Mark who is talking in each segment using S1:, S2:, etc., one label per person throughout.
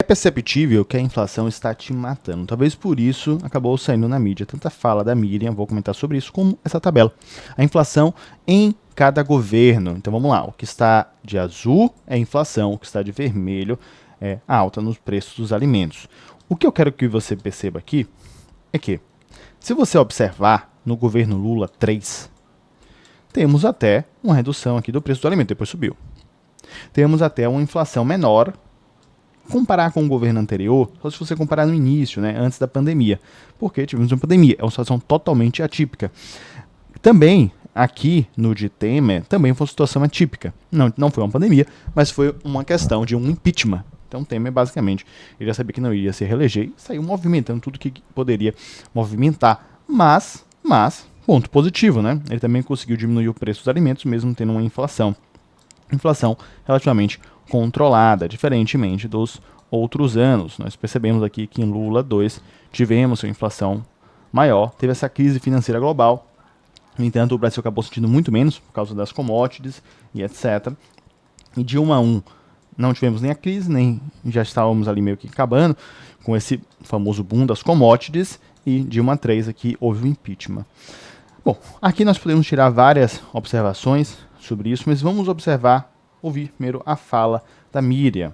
S1: É perceptível que a inflação está te matando. Talvez por isso acabou saindo na mídia tanta fala da Miriam, vou comentar sobre isso, como essa tabela. A inflação em cada governo. Então vamos lá, o que está de azul é inflação, o que está de vermelho é a alta nos preços dos alimentos. O que eu quero que você perceba aqui é que, se você observar no governo Lula 3, temos até uma redução aqui do preço do alimento, depois subiu. Temos até uma inflação menor. Comparar com o governo anterior, só se você comparar no início, né, antes da pandemia, porque tivemos uma pandemia, é uma situação totalmente atípica. Também, aqui no de Temer, também foi uma situação atípica. Não foi uma pandemia, mas foi uma questão de um impeachment. Então Temer, basicamente, ele já sabia que não iria se reeleger e saiu movimentando tudo que poderia movimentar. Mas, ponto positivo, né? Ele também conseguiu diminuir o preço dos alimentos, mesmo tendo uma inflação relativamente controlada, diferentemente dos outros anos. Nós percebemos aqui que em Lula 2 tivemos uma inflação maior, teve essa crise financeira global. No entanto, o Brasil acabou sentindo muito menos por causa das commodities e etc. E Dilma 1 não tivemos nem a crise, nem já estávamos ali meio que acabando com esse famoso boom das commodities, e Dilma 3 aqui houve o impeachment. Bom, aqui nós podemos tirar várias observações sobre isso, mas vamos ouvir primeiro a fala da Miriam.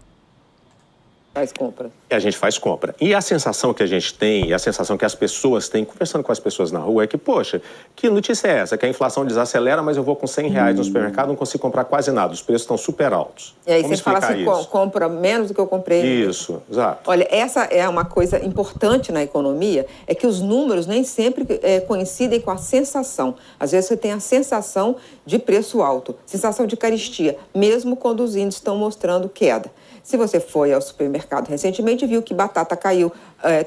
S2: Faz compra.
S3: A gente faz compra. E a sensação que a gente tem, e a sensação que as pessoas têm, conversando com as pessoas na rua, é que, poxa, que notícia é essa? Que a inflação desacelera, mas eu vou com R$100 no supermercado, não consigo comprar quase nada, os preços estão super altos.
S2: E aí você fala assim, compra menos do que eu comprei.
S3: Isso, exato.
S2: Olha, essa é uma coisa importante na economia, é que os números nem sempre coincidem com a sensação. Às vezes você tem a sensação de preço alto, sensação de carestia, mesmo quando os índices estão mostrando queda. Se você foi ao supermercado recentemente, viu que batata caiu,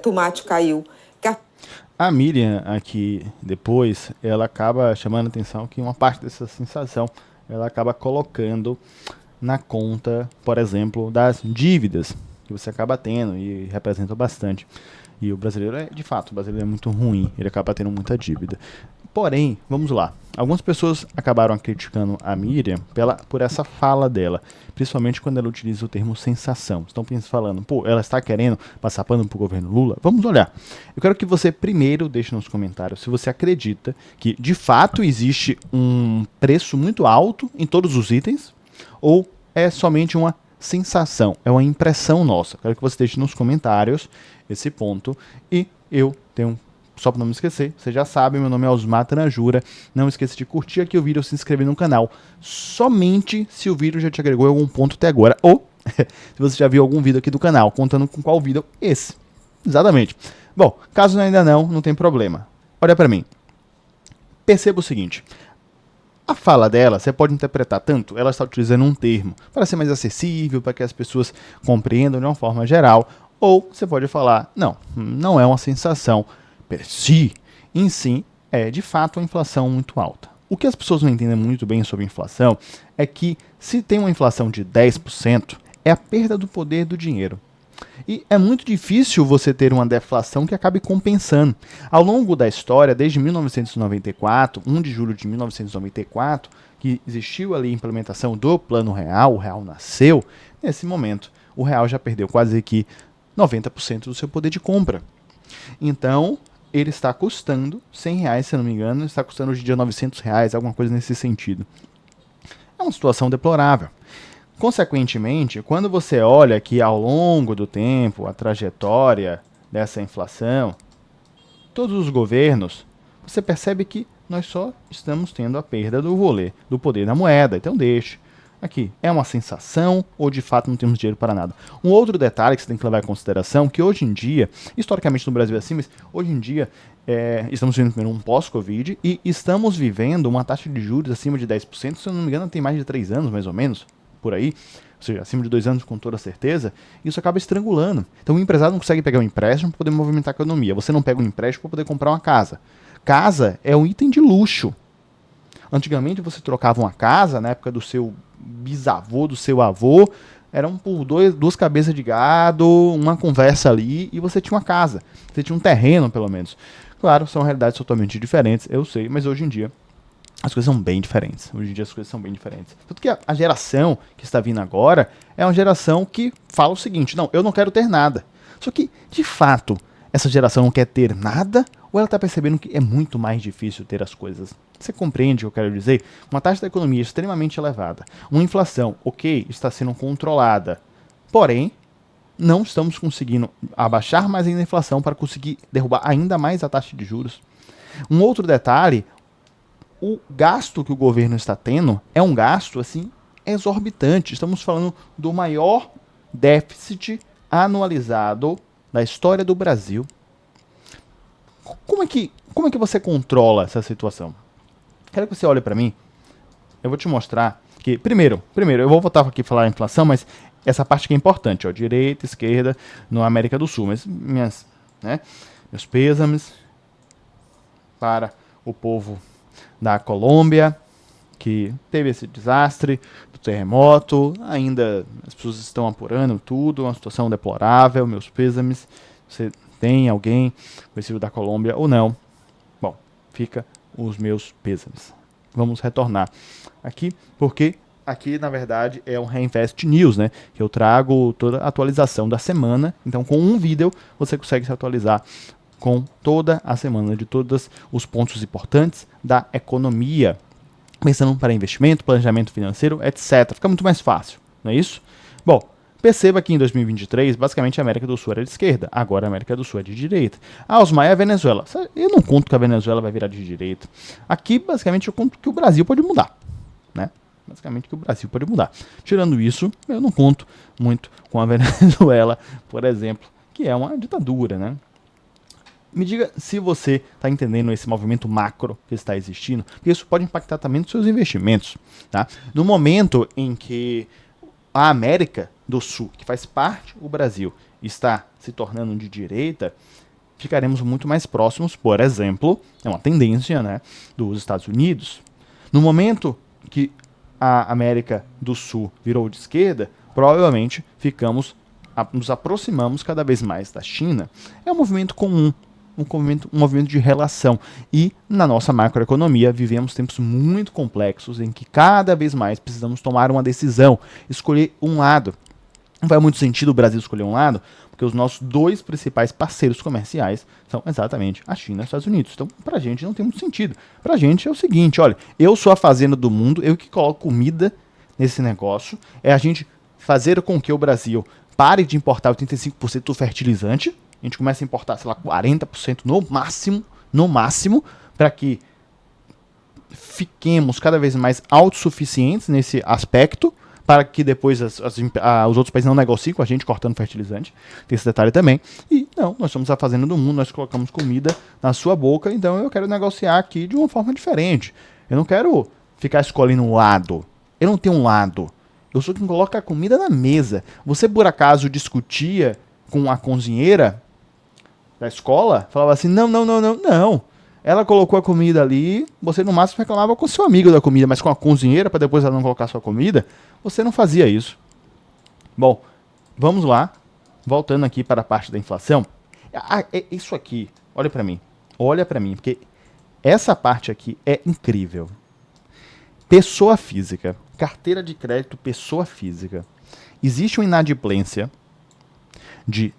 S2: tomate caiu.
S1: A Miriam aqui, depois, ela acaba chamando a atenção que uma parte dessa sensação, ela acaba colocando na conta, por exemplo, das dívidas que você acaba tendo e representa bastante. E o brasileiro de fato, o brasileiro é muito ruim, ele acaba tendo muita dívida. Porém, vamos lá, algumas pessoas acabaram criticando a Miriam por essa fala dela, principalmente quando ela utiliza o termo sensação. Estão falando, ela está querendo passar pano pro governo Lula? Vamos olhar. Eu quero que você primeiro deixe nos comentários se você acredita que de fato existe um preço muito alto em todos os itens, ou é somente uma sensação, é uma impressão nossa. Quero que você deixe nos comentários esse ponto. E eu tenho, só para não me esquecer, você já sabe, meu nome é Osmar Tanajura. Não esqueça de curtir aqui o vídeo e se inscrever no canal, somente se o vídeo já te agregou em algum ponto até agora, ou se você já viu algum vídeo aqui do canal, contando com qual vídeo esse. Exatamente. Bom, caso ainda não tem problema. Olha para mim. Perceba o seguinte. A fala dela, você pode interpretar tanto, ela está utilizando um termo para ser mais acessível, para que as pessoas compreendam de uma forma geral, ou você pode falar, não é uma sensação per si, em si, é de fato uma inflação muito alta. O que as pessoas não entendem muito bem sobre inflação é que se tem uma inflação de 10%, é a perda do poder do dinheiro. E é muito difícil você ter uma deflação que acabe compensando. Ao longo da história, desde 1994, 1 de julho de 1994, que existiu ali a implementação do Plano Real, o Real nasceu, nesse momento o Real já perdeu quase que 90% do seu poder de compra. Então, ele está custando R$100, se não me engano, está custando hoje em dia R$900, alguma coisa nesse sentido. É uma situação deplorável. Consequentemente, quando você olha que ao longo do tempo, a trajetória dessa inflação, todos os governos, você percebe que nós só estamos tendo a perda do poder da moeda. Então deixe. Aqui, é uma sensação ou de fato não temos dinheiro para nada? Um outro detalhe que você tem que levar em consideração, que hoje em dia, historicamente no Brasil é assim, mas hoje em dia estamos vivendo primeiro um pós-Covid e estamos vivendo uma taxa de juros acima de 10%, se eu não me engano tem mais de 3 anos mais ou menos, por aí, ou seja, acima de 2 anos com toda certeza, isso acaba estrangulando. Então o empresário não consegue pegar um empréstimo para poder movimentar a economia, você não pega um empréstimo para poder comprar uma casa. Casa é um item de luxo. Antigamente você trocava uma casa, na época do seu bisavô, do seu avô, eram por duas cabeças de gado, uma conversa ali, e você tinha uma casa. Você tinha um terreno, pelo menos. Claro, são realidades totalmente diferentes, eu sei, mas hoje em dia as coisas são bem diferentes. Hoje em dia as coisas são bem diferentes. Tanto que a geração que está vindo agora é uma geração que fala o seguinte: não, eu não quero ter nada. Só que, de fato, essa geração não quer ter nada, ou ela está percebendo que é muito mais difícil ter as coisas? Você compreende o que eu quero dizer? Uma taxa da economia extremamente elevada, uma inflação, ok, está sendo controlada, porém, não estamos conseguindo abaixar mais ainda a inflação para conseguir derrubar ainda mais a taxa de juros. Um outro detalhe, o gasto que o governo está tendo é um gasto, assim, exorbitante. Estamos falando do maior déficit anualizado da história do Brasil. Como é que você controla essa situação? Quero que você olhe para mim. Eu vou te mostrar que, primeiro, eu vou voltar aqui a falar a inflação, mas essa parte que é importante, ó, direita, esquerda, na América do Sul. Mas meus pêsames para o povo da Colômbia, que teve esse desastre do terremoto. Ainda as pessoas estão apurando tudo, uma situação deplorável. Meus pêsames. Você tem alguém conhecido da Colômbia ou não? Bom, fica os meus pêsames. Vamos retornar aqui, porque aqui, na verdade, é um Reinvest News, né? Que eu trago toda a atualização da semana. Então, com um vídeo, você consegue se atualizar com toda a semana, de todos os pontos importantes da economia. Pensando para investimento, planejamento financeiro, etc. Fica muito mais fácil, não é isso? Bom, perceba que em 2023, basicamente a América do Sul era de esquerda, agora a América do Sul é de direita. Osmar, é a Venezuela. Eu não conto que a Venezuela vai virar de direita. Aqui, basicamente, eu conto que o Brasil pode mudar, né? Basicamente que o Brasil pode mudar. Tirando isso, eu não conto muito com a Venezuela, por exemplo, que é uma ditadura, né? Me diga se você está entendendo esse movimento macro que está existindo, porque isso pode impactar também nos seus investimentos. Tá? No momento em que a América do Sul, que faz parte do Brasil, está se tornando de direita, ficaremos muito mais próximos, por exemplo, é uma tendência, né, dos Estados Unidos. No momento que a América do Sul virou de esquerda, provavelmente nos aproximamos cada vez mais da China. É um movimento comum. Um movimento de relação. E na nossa macroeconomia vivemos tempos muito complexos em que cada vez mais precisamos tomar uma decisão, escolher um lado. Não faz muito sentido o Brasil escolher um lado, porque os nossos dois principais parceiros comerciais são exatamente a China e os Estados Unidos. Então, pra gente não tem muito sentido. Pra gente é o seguinte, olha, eu sou a fazenda do mundo, eu que coloco comida nesse negócio, é a gente fazer com que o Brasil pare de importar 85% do fertilizante. A gente começa a importar, sei lá, 40% no máximo, para que fiquemos cada vez mais autossuficientes nesse aspecto, para que depois os outros países não negociem com a gente cortando fertilizante. Tem esse detalhe também. E não, nós somos a fazenda do mundo, nós colocamos comida na sua boca, então eu quero negociar aqui de uma forma diferente. Eu não quero ficar escolhendo um lado. Eu não tenho um lado. Eu sou quem coloca a comida na mesa. Você, por acaso, discutia com a cozinheira da escola? Falava assim, não. Ela colocou a comida ali, você no máximo reclamava com seu amigo da comida, mas com a cozinheira, para depois ela não colocar sua comida, você não fazia isso. Bom, vamos lá. Voltando aqui para a parte da inflação. Isso aqui, olha para mim, porque essa parte aqui é incrível. Pessoa física, carteira de crédito pessoa física. Existe uma inadimplência de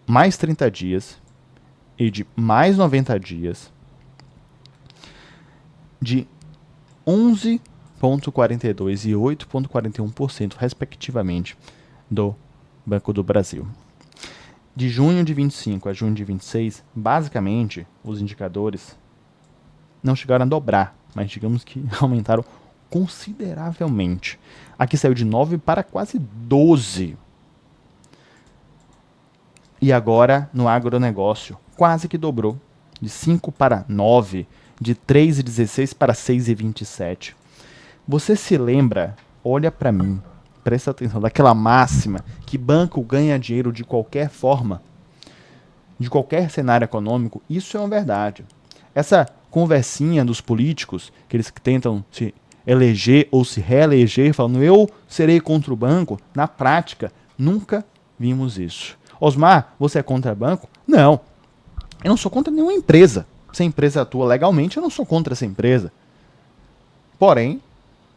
S1: mais 30 dias e de mais 90 dias de 11,42% e 8,41%, respectivamente, do Banco do Brasil. De junho de 25 a junho de 26, basicamente, os indicadores não chegaram a dobrar, mas digamos que aumentaram consideravelmente. Aqui saiu de 9 para quase 12. E agora, no agronegócio, quase que dobrou. De 5 para 9, de 3,16 para 6,27. Você se lembra, olha para mim, presta atenção, daquela máxima que banco ganha dinheiro de qualquer forma, de qualquer cenário econômico? Isso é uma verdade. Essa conversinha dos políticos, que eles tentam se eleger ou se reeleger, falando eu serei contra o banco, na prática, nunca vimos isso. Osmar, você é contra banco? Não. Eu não sou contra nenhuma empresa. Se a empresa atua legalmente, eu não sou contra essa empresa. Porém,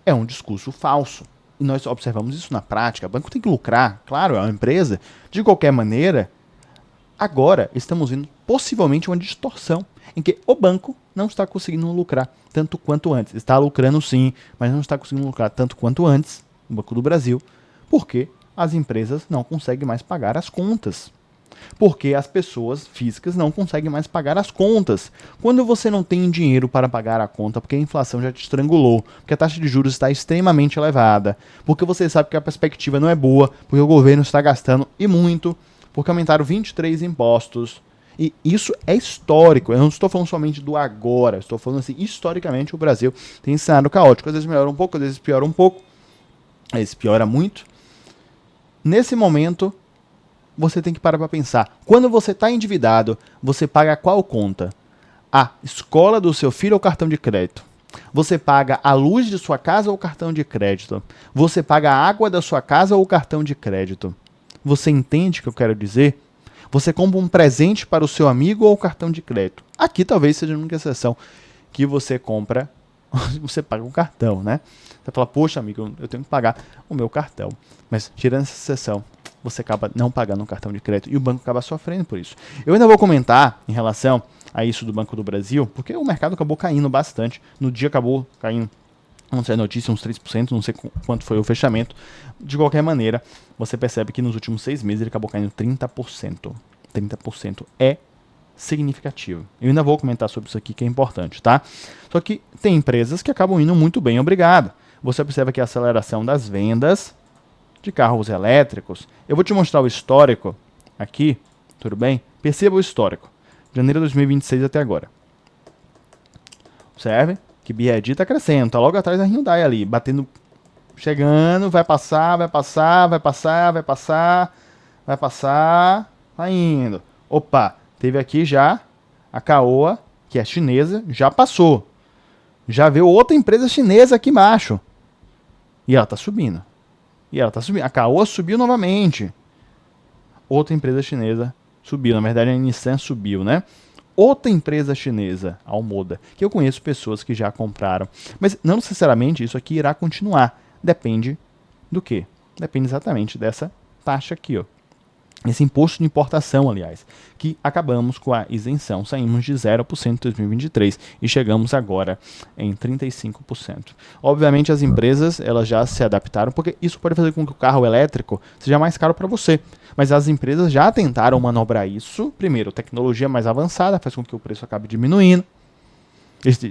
S1: é um discurso falso. E nós observamos isso na prática. O banco tem que lucrar, claro, é uma empresa. De qualquer maneira, agora estamos vendo possivelmente uma distorção em que o banco não está conseguindo lucrar tanto quanto antes. Está lucrando sim, mas não está conseguindo lucrar tanto quanto antes, o Banco do Brasil, porque as empresas não conseguem mais pagar as contas. Porque as pessoas físicas não conseguem mais pagar as contas. Quando você não tem dinheiro para pagar a conta, porque a inflação já te estrangulou, porque a taxa de juros está extremamente elevada, porque você sabe que a perspectiva não é boa, porque o governo está gastando e muito, porque aumentaram 23 impostos. E isso é histórico. Eu não estou falando somente do agora, estou falando assim, historicamente o Brasil tem esse cenário caótico. Às vezes melhora um pouco, às vezes piora um pouco, às vezes piora muito. Nesse momento, você tem que parar para pensar. Quando você está endividado, você paga qual conta? A escola do seu filho ou cartão de crédito? Você paga a luz de sua casa ou cartão de crédito? Você paga a água da sua casa ou cartão de crédito? Você entende o que eu quero dizer? Você compra um presente para o seu amigo ou cartão de crédito? Aqui talvez seja a única exceção que você compra, você paga um cartão, né? Você fala, poxa amigo, eu tenho que pagar o meu cartão. Mas tirando essa exceção, você acaba não pagando um cartão de crédito e o banco acaba sofrendo por isso. Eu ainda vou comentar em relação a isso do Banco do Brasil, porque o mercado acabou caindo bastante. No dia acabou caindo, não sei a notícia, uns 3%, não sei quanto foi o fechamento. De qualquer maneira, você percebe que nos últimos 6 meses ele acabou caindo 30%. 30% é significativo. Eu ainda vou comentar sobre isso aqui, que é importante, tá? Só que tem empresas que acabam indo muito bem, obrigado. Você observa que a aceleração das vendas de carros elétricos. Eu vou te mostrar o histórico aqui, tudo bem? Perceba o histórico. De janeiro de 2026 até agora. Observe que BYD está crescendo, tá logo atrás da Hyundai ali, batendo, chegando, vai passar, vai passar, vai passar, vai passar, vai passar, tá indo. Opa, teve aqui já a Caoa, que é chinesa, já passou. Já veio outra empresa chinesa aqui embaixo. E ela tá subindo. E ela tá subindo. A Caoa subiu novamente. Outra empresa chinesa subiu. Na verdade, a Nissan subiu, né? Outra empresa chinesa, a Almoda, que eu conheço pessoas que já compraram. Mas não necessariamente isso aqui irá continuar. Depende do quê? Depende exatamente dessa taxa aqui, ó. Esse imposto de importação, aliás, que acabamos com a isenção. Saímos de 0% em 2023 e chegamos agora em 35%. Obviamente as empresas elas já se adaptaram, porque isso pode fazer com que o carro elétrico seja mais caro para você. Mas as empresas já tentaram manobrar isso. Primeiro, tecnologia mais avançada faz com que o preço acabe diminuindo.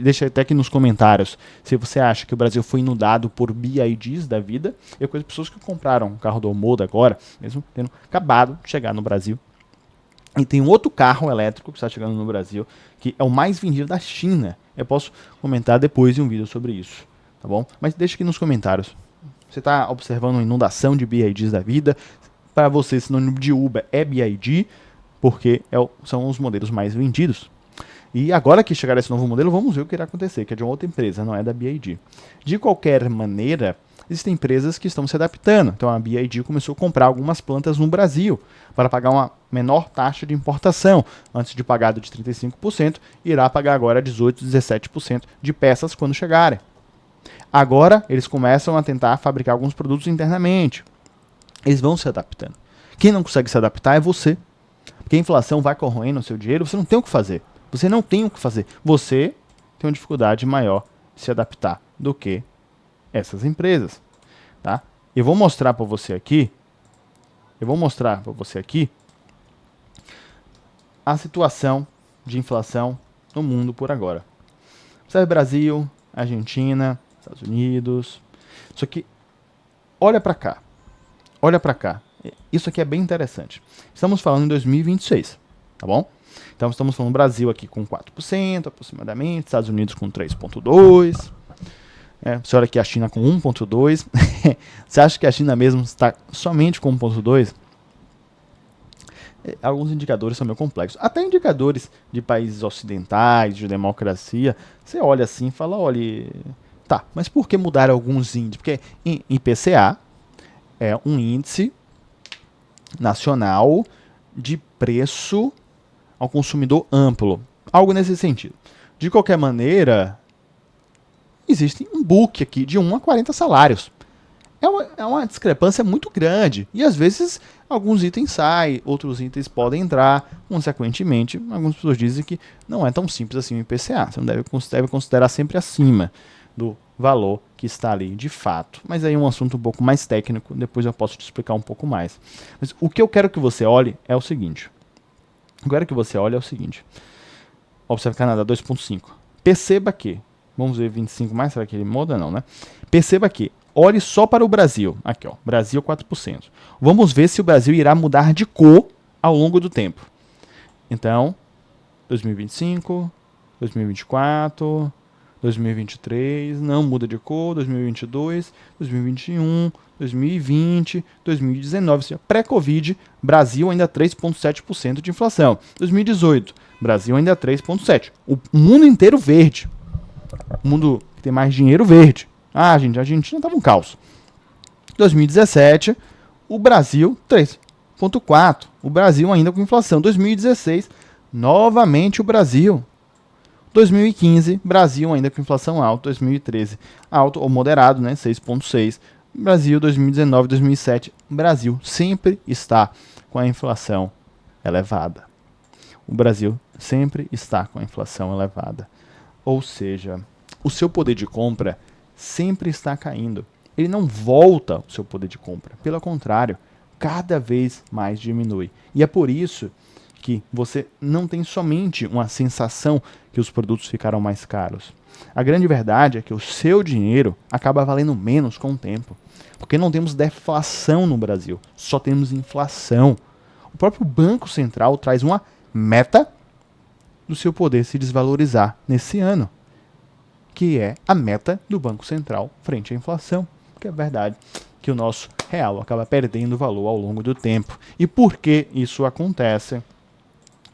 S1: Deixa até aqui nos comentários se você acha que o Brasil foi inundado por BYDs da vida. Eu conheço pessoas que compraram um carro do Almoda agora, mesmo tendo acabado de chegar no Brasil. E tem um outro carro elétrico que está chegando no Brasil, que é o mais vendido da China. Eu posso comentar depois em um vídeo sobre isso, tá bom? Mas deixa aqui nos comentários. Você está observando uma inundação de BYDs da vida? Para você, sinônimo de Uber é BYD, porque são os modelos mais vendidos. E agora que chegar esse novo modelo, vamos ver o que irá acontecer, que é de uma outra empresa, não é da BYD. De qualquer maneira, existem empresas que estão se adaptando. Então a BYD começou a comprar algumas plantas no Brasil para pagar uma menor taxa de importação. Antes de pagar de 35%, irá pagar agora 18%, 17% de peças quando chegarem. Agora, eles começam a tentar fabricar alguns produtos internamente. Eles vão se adaptando. Quem não consegue se adaptar é você. Porque a inflação vai corroendo o seu dinheiro, você não tem o que fazer. Você não tem o que fazer. Você tem uma dificuldade maior de se adaptar do que essas empresas, tá? Eu vou mostrar para você aqui. A situação de inflação no mundo por agora. Observe Brasil, Argentina, Estados Unidos. Isso aqui, olha para cá. Olha para cá. Isso aqui é bem interessante. Estamos falando em 2026, tá bom? Então estamos falando Brasil aqui com 4% aproximadamente, Estados Unidos com 3,2%. Você olha aqui a China com 1,2%. Você acha que a China mesmo está somente com 1,2%? Alguns indicadores são meio complexos. Até indicadores de países ocidentais, de democracia, você olha assim e fala, olha, tá, mas por que mudar alguns índices? Porque IPCA é um índice nacional de preço ao consumidor amplo. Algo nesse sentido. De qualquer maneira, existe um book aqui de 1 a 40 salários. É uma discrepância muito grande. E às vezes alguns itens saem, outros itens podem entrar. Consequentemente, algumas pessoas dizem que não é tão simples assim o IPCA. Você não deve considerar sempre acima do valor que está ali de fato. Mas aí é um assunto um pouco mais técnico, depois eu posso te explicar um pouco mais. Mas o que eu quero que você olhe é o seguinte. Observe Canadá 2.5. Perceba que, vamos ver 25 mais, será que ele muda? Não, né? Perceba que, olhe só para o Brasil. Aqui, ó, Brasil 4%. Vamos ver se o Brasil irá mudar de cor ao longo do tempo. Então, 2025, 2024, 2023, não muda de cor, 2022, 2021, 2020, 2019, pré-Covid, Brasil ainda 3,7% de inflação. 2018, Brasil ainda 3,7%. O mundo inteiro verde. O mundo que tem mais dinheiro verde. Ah, gente, a Argentina estava um caos. 2017, o Brasil 3,4%. O Brasil ainda com inflação. 2016, novamente o Brasil. 2015, Brasil ainda com inflação alta. 2013, alto ou moderado, né? 6,6%. Brasil, 2019, 2007, Brasil sempre está com a inflação elevada. O Brasil sempre está com a inflação elevada. Ou seja, o seu poder de compra sempre está caindo. Ele não volta o seu poder de compra. Pelo contrário, cada vez mais diminui. E é por isso que você não tem somente uma sensação que os produtos ficaram mais caros. A grande verdade é que o seu dinheiro acaba valendo menos com o tempo. Porque não temos deflação no Brasil, só temos inflação. O próprio Banco Central traz uma meta do seu poder se desvalorizar nesse ano, que é a meta do Banco Central frente à inflação. Que é verdade que o nosso real acaba perdendo valor ao longo do tempo. E por que isso acontece?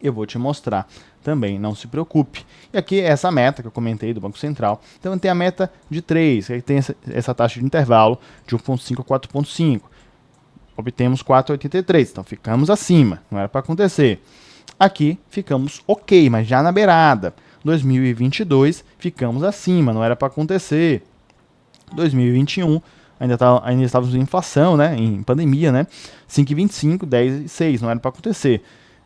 S1: Eu vou te mostrar também, não se preocupe. E aqui é essa meta que eu comentei do Banco Central. Então tem a meta de 3, aí tem essa taxa de intervalo de 1,5 a 4,5. Obtemos 4,83, então ficamos acima, não era para acontecer. Aqui ficamos ok, mas já na beirada. 2022 ficamos acima, não era para acontecer. 2021 ainda estávamos em inflação, né, em pandemia, né? 5,25, 10,6, não era para acontecer.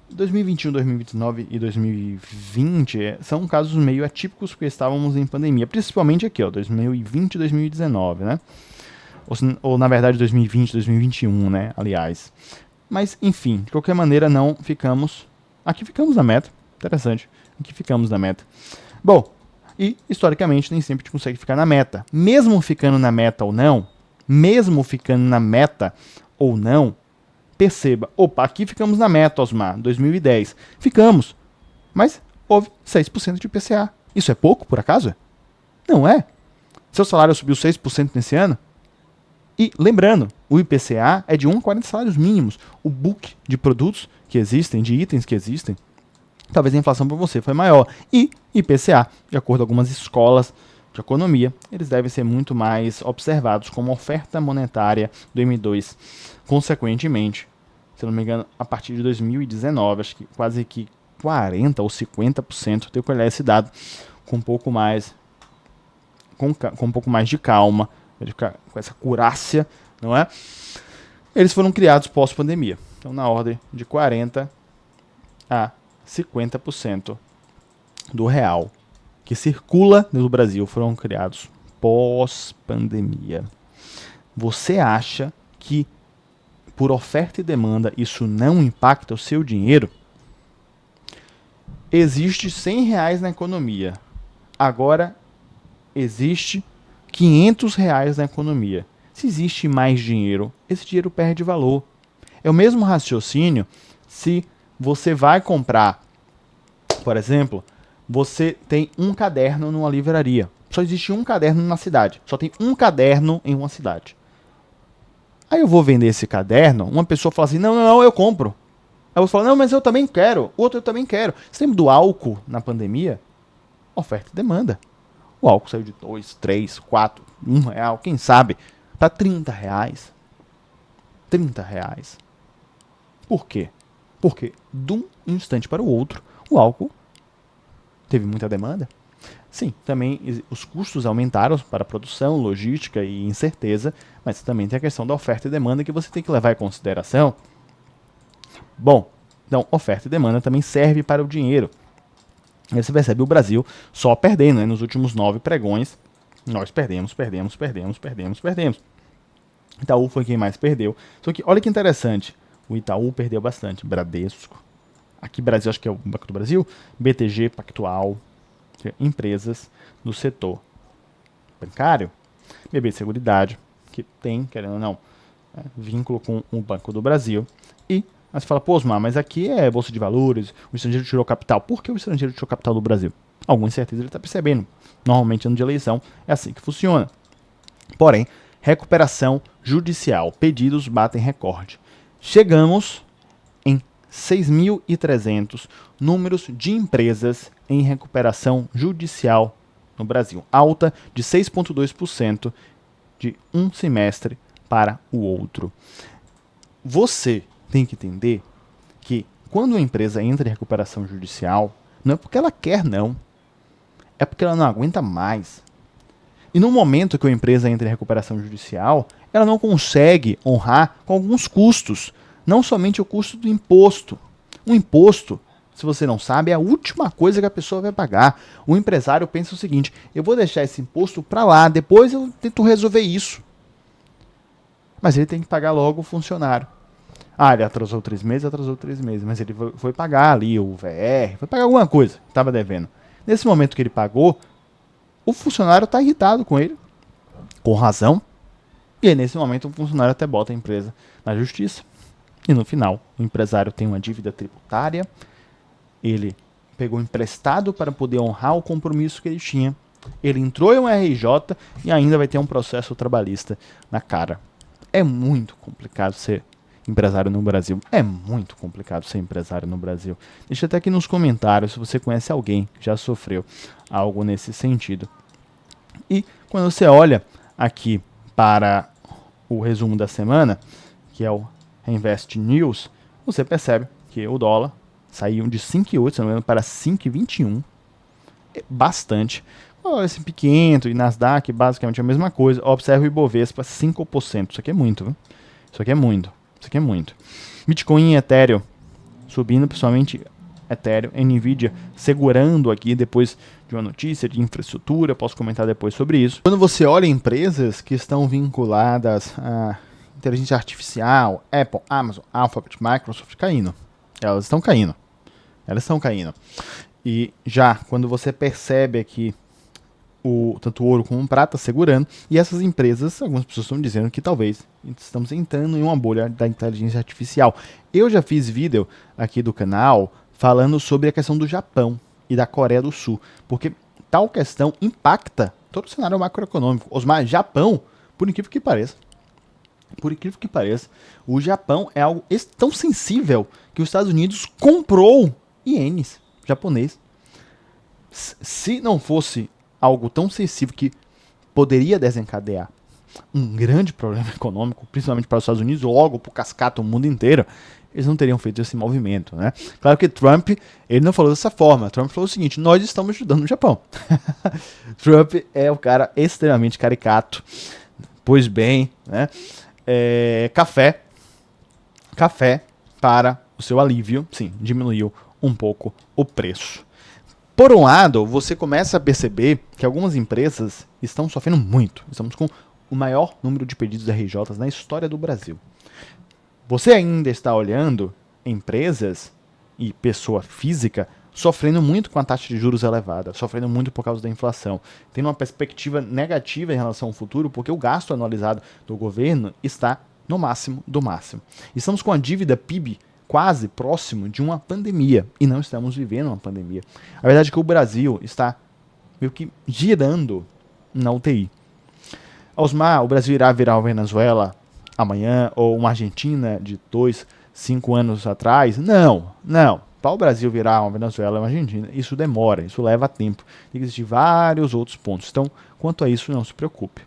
S1: 2021, 2019 e 2020 são casos meio atípicos porque estávamos em pandemia, principalmente aqui, ó, 2020 e 2019, né? Ou na verdade 2020, 2021, né, aliás. Mas enfim, de qualquer maneira não ficamos, aqui ficamos na meta, interessante, aqui ficamos na meta. Bom, e historicamente nem sempre a gente consegue ficar na meta. Mesmo ficando na meta ou não, perceba, opa, aqui ficamos na meta, Osmar, 2010. Ficamos, mas houve 6% de IPCA. Isso é pouco, por acaso? Não é. Seu salário subiu 6% nesse ano? E lembrando, o IPCA é de 1 a 40 salários mínimos. O book de produtos que existem, de itens que existem, talvez a inflação para você foi maior. E IPCA, de acordo com algumas escolas de economia, eles devem ser muito mais observados como oferta monetária do M2. Consequentemente, se não me engano, a partir de 2019, acho que quase que 40% ou 50%, tenho que olhar esse dado com um pouco mais de calma, com essa acurácia, não é? Eles foram criados pós-pandemia. Então, na ordem de 40% a 50% do real que circula no Brasil foram criados pós-pandemia. Você acha que por oferta e demanda isso não impacta o seu dinheiro? Existe R$100 na economia. Agora existe R$500 na economia. Se existe mais dinheiro, esse dinheiro perde valor. É o mesmo raciocínio se você vai comprar, por exemplo, você tem um caderno numa livraria. Só existe um caderno na cidade. Só tem um caderno em uma cidade. Aí eu vou vender esse caderno, uma pessoa fala assim, não, eu compro. Aí eu falo, não, mas eu também quero. Outro eu também quero. Você lembra do álcool na pandemia? Oferta e demanda. O álcool saiu de 2, 3, 4, R$1, quem sabe, para R$30. R$30. Por quê? Porque de um instante para o outro, o álcool teve muita demanda. Sim, também os custos aumentaram para a produção, logística e incerteza, mas também tem a questão da oferta e demanda que você tem que levar em consideração. Bom, então oferta e demanda também serve para o dinheiro. Aí você percebe o Brasil só perdendo, né? Nos últimos 9 pregões, nós perdemos. Itaú foi quem mais perdeu. Só que olha que interessante, o Itaú perdeu bastante, Bradesco. Aqui Brasil, acho que é o Banco do Brasil, BTG Pactual, empresas do setor bancário, BB Seguridade, que tem, querendo ou não, vínculo com o Banco do Brasil. E aí você fala, pô, Osmar, mas aqui é Bolsa de Valores, o estrangeiro tirou capital. Por que o estrangeiro tirou capital do Brasil? Alguma incerteza ele está percebendo. Normalmente, ano de eleição, é assim que funciona. Porém, recuperação judicial. Pedidos batem recorde. Chegamos em 6.300 números de empresas em recuperação judicial no Brasil. Alta de 6,2% de um semestre para o outro. Você tem que entender que quando uma empresa entra em recuperação judicial, não é porque ela quer, não. É porque ela não aguenta mais. E no momento que a empresa entra em recuperação judicial, ela não consegue honrar com alguns custos. Não somente o custo do imposto. O imposto, se você não sabe, é a última coisa que a pessoa vai pagar. O empresário pensa o seguinte, eu vou deixar esse imposto para lá, depois eu tento resolver isso. Mas ele tem que pagar logo o funcionário. Ah, ele atrasou 3 meses, mas ele foi pagar ali o VR, foi pagar alguma coisa que estava devendo. Nesse momento que ele pagou, o funcionário está irritado com ele, com razão, e aí, nesse momento o funcionário até bota a empresa na justiça. E no final, o empresário tem uma dívida tributária, ele pegou emprestado para poder honrar o compromisso que ele tinha, ele entrou em um RJ e ainda vai ter um processo trabalhista na cara. É muito complicado ser empresário no Brasil. É muito complicado ser empresário no Brasil. Deixa até aqui nos comentários se você conhece alguém que já sofreu algo nesse sentido. E quando você olha aqui para o resumo da semana, que é o Reinvest News, você percebe que o dólar saiu de 5,8, se não me engano, para 5,21. É bastante. O S&P 500 e Nasdaq, basicamente a mesma coisa. Observe o Ibovespa, 5%. Isso aqui é muito, viu? Isso aqui é muito. Bitcoin e Ethereum subindo, principalmente Ethereum, Nvidia segurando aqui depois de uma notícia de infraestrutura. Posso comentar depois sobre isso. Quando você olha empresas que estão vinculadas a inteligência artificial, Apple, Amazon, Alphabet, Microsoft, caindo. Elas estão caindo. E já quando você percebe aqui tanto o ouro como o prata segurando, e essas empresas, algumas pessoas estão dizendo que talvez estamos entrando em uma bolha da inteligência artificial. Eu já fiz vídeo aqui do canal falando sobre a questão do Japão e da Coreia do Sul, porque tal questão impacta todo o cenário macroeconômico. Osmar, Japão, por incrível que pareça, o Japão é algo tão sensível que os Estados Unidos comprou ienes japonês. Se não fosse algo tão sensível que poderia desencadear um grande problema econômico, principalmente para os Estados Unidos, logo para o cascata o mundo inteiro, eles não teriam feito esse movimento, né? Claro que Trump, ele não falou dessa forma. Trump falou o seguinte, nós estamos ajudando o Japão. Trump é um cara extremamente caricato. Pois bem, né? Café para o seu alívio, sim, diminuiu um pouco o preço. Por um lado, você começa a perceber que algumas empresas estão sofrendo muito. Estamos com o maior número de pedidos de RJs na história do Brasil. Você ainda está olhando empresas e pessoa física sofrendo muito com a taxa de juros elevada, sofrendo muito por causa da inflação, tendo uma perspectiva negativa em relação ao futuro, porque o gasto anualizado do governo está no máximo do máximo. Estamos com a dívida PIB quase próximo de uma pandemia, e não estamos vivendo uma pandemia. A verdade é que o Brasil está meio que girando na UTI. Osmar, o Brasil irá virar uma Venezuela amanhã, ou uma Argentina de 5 anos atrás? Não. Para o Brasil virar uma Venezuela ou uma Argentina, isso demora, isso leva tempo. Tem que existir vários outros pontos. Então, quanto a isso, não se preocupe.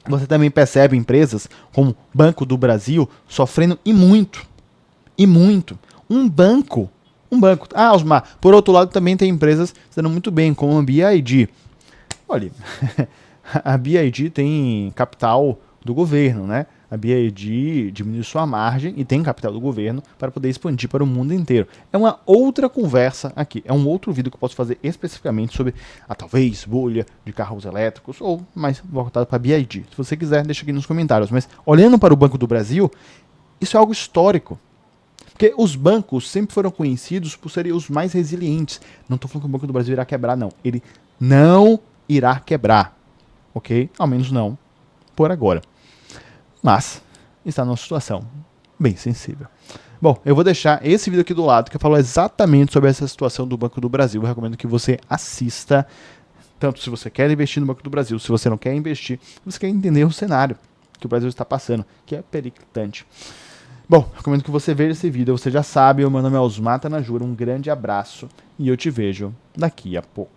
S1: Você também percebe empresas como Banco do Brasil sofrendo e muito. Um banco. Ah, Osmar, por outro lado também tem empresas que estão muito bem, como a BID. Olha, a BID tem capital do governo, né? A BID diminui sua margem e tem capital do governo para poder expandir para o mundo inteiro. É uma outra conversa aqui, é um outro vídeo que eu posso fazer especificamente sobre a talvez bolha de carros elétricos ou mais voltado para a BID. Se você quiser, deixa aqui nos comentários. Mas olhando para o Banco do Brasil, isso é algo histórico. Porque os bancos sempre foram conhecidos por serem os mais resilientes. Não estou falando que o Banco do Brasil irá quebrar, não. Ele não irá quebrar, ok? Ao menos não por agora. Mas está numa situação bem sensível. Bom, eu vou deixar esse vídeo aqui do lado que eu falo exatamente sobre essa situação do Banco do Brasil. Eu recomendo que você assista, tanto se você quer investir no Banco do Brasil, se você não quer investir, você quer entender o cenário que o Brasil está passando, que é periclitante. Bom, recomendo que você veja esse vídeo. Você já sabe, o meu nome é Osmar Tanajura. Um grande abraço e eu te vejo daqui a pouco.